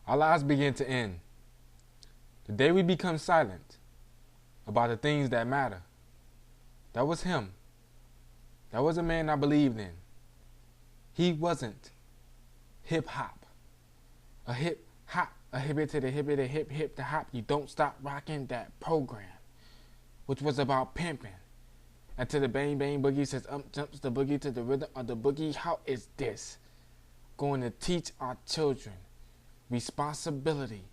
Our lives begin to end. The day we become silent about the things that matter. That was him. That was a man I believed in. He wasn't hip hop. A hip hop, a hippie to the hippie, the hip hip to hop. You don't stop rocking that program, which was about pimping. And to the bang bang boogie says jumps the boogie to the rhythm of the boogie. How is this going to teach our children responsibility?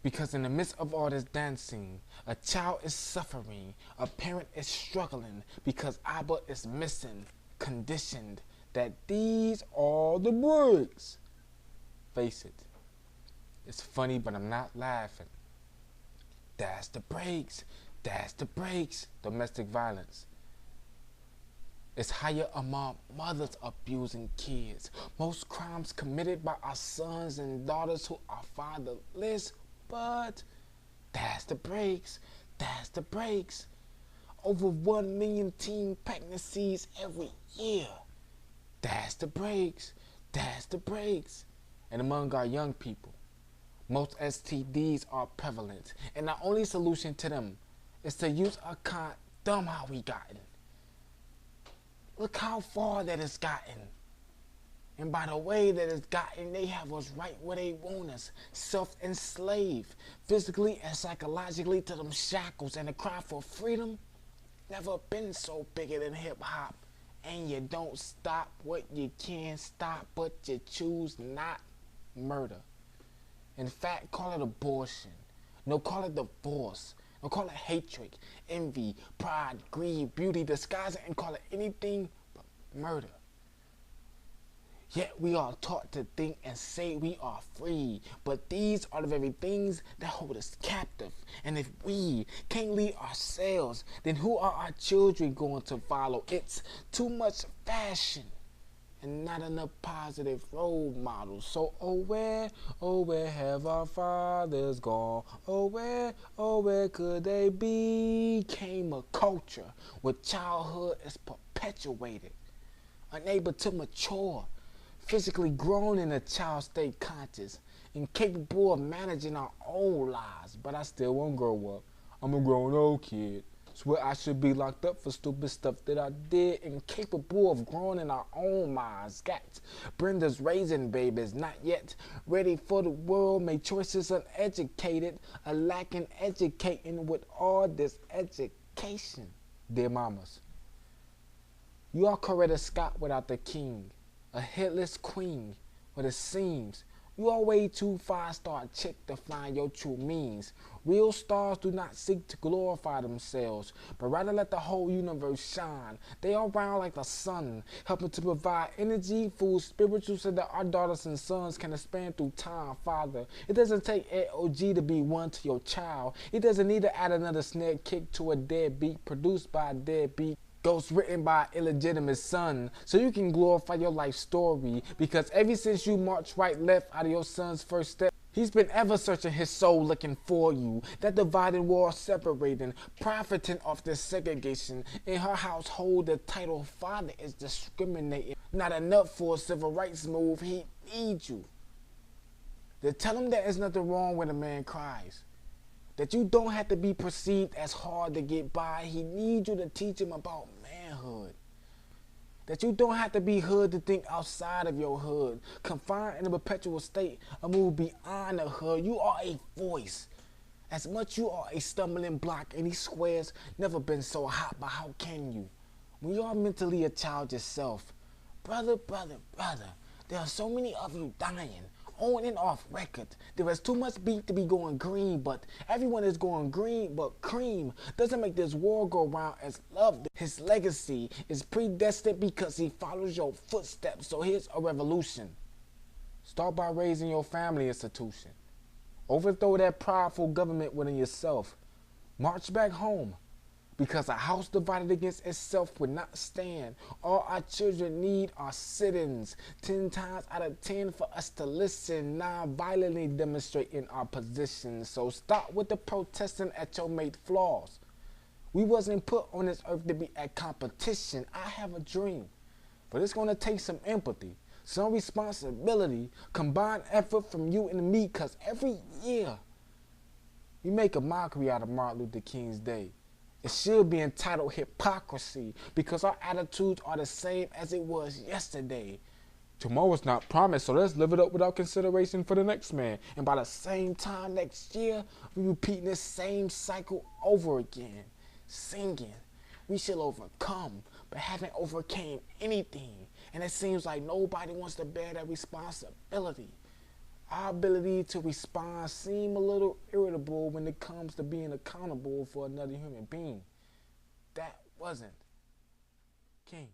Because in the midst of all this dancing, a child is suffering, a parent is struggling because Abba is missing, conditioned that these are the breaks. Face it. It's funny, but I'm not laughing. That's the breaks. That's the breaks. Domestic violence. It's higher among mothers abusing kids. Most crimes committed by our sons and daughters who are fatherless. But that's the breaks. That's the breaks. Over 1 million teen pregnancies every year. That's the breaks. That's the breaks. And among our young people, most STDs are prevalent. And the only solution to them is to use a condom. How we gotten. Look how far that it's gotten. And by the way that it's gotten, they have us right where they want us. Self-enslaved, physically and psychologically to them shackles. And the cry for freedom never been so bigger than hip-hop. And you don't stop what you can stop, but you choose not murder. In fact, call it abortion. No, call it divorce. No, call it hatred, envy, pride, greed, beauty. Disguise it and call it anything but murder. Yet we are taught to think and say we are free. But these are the very things that hold us captive. And if we can't lead ourselves, then who are our children going to follow? It's too much fashion and not enough positive role models. So oh where have our fathers gone? Oh where could they be? Came a culture where childhood is perpetuated, unable to mature, physically grown in a child state conscious, incapable of managing our own lives. But I still won't grow up. I'm a grown old kid. Swear I should be locked up for stupid stuff that I did. Incapable of growing in our own minds. Got Brenda's raising babies, not yet ready for the world. Made choices uneducated, a lacking educating with all this education. Dear mamas, you are Coretta Scott without the king. A headless queen, but it seems you are way too 5-star chick to find your true means. Real stars do not seek to glorify themselves, but rather let the whole universe shine. They are round like the sun, helping to provide energy, food, spiritual, so that our daughters and sons can expand through time. Father, it doesn't take AOG to be one to your child. It doesn't need to add another snare kick to a dead beat produced by a dead beat. Ghost written by an illegitimate son, so you can glorify your life story. Because ever since you marched right left out of your son's first step, he's been ever searching his soul looking for you. That dividing wall separating, profiting off this segregation. In her household, the title father is discriminating. Not enough for a civil rights move, he needs you. To tell him that there's nothing wrong when a man cries. That you don't have to be perceived as hard to get by. He needs you to teach him about manhood. That you don't have to be hood to think outside of your hood. Confined in a perpetual state, a move beyond the hood. You are a voice. As much you are a stumbling block. And these squares never been so hot, but how can you? When you are mentally a child yourself. Brother, there are so many of you dying. On and off record. There is too much beat to be going green, but everyone is going green, but cream doesn't make this war go round as love. His legacy is predestined because he follows your footsteps. So here's a revolution. Start by raising your family institution. Overthrow that prideful government within yourself. March back home. Because a house divided against itself would not stand. All our children need are sit-ins. 10 times out of 10 for us to listen, non-violently demonstrating our position. So stop with the protesting at your mate flaws. We wasn't put on this earth to be at competition. I have a dream. But it's going to take some empathy. some responsibility, combined effort from you and me, because every year we make a mockery out of Martin Luther King's Day. It should be entitled hypocrisy because our attitudes are the same as it was yesterday. Tomorrow's not promised, so let's live it up without consideration for the next man. And by the same time next year, we repeating this same cycle over again, singing, we shall overcome, but haven't overcame anything. And it seems like nobody wants to bear that responsibility. Our ability to respond seem a little irritable when it comes to being accountable for another human being. That wasn't King.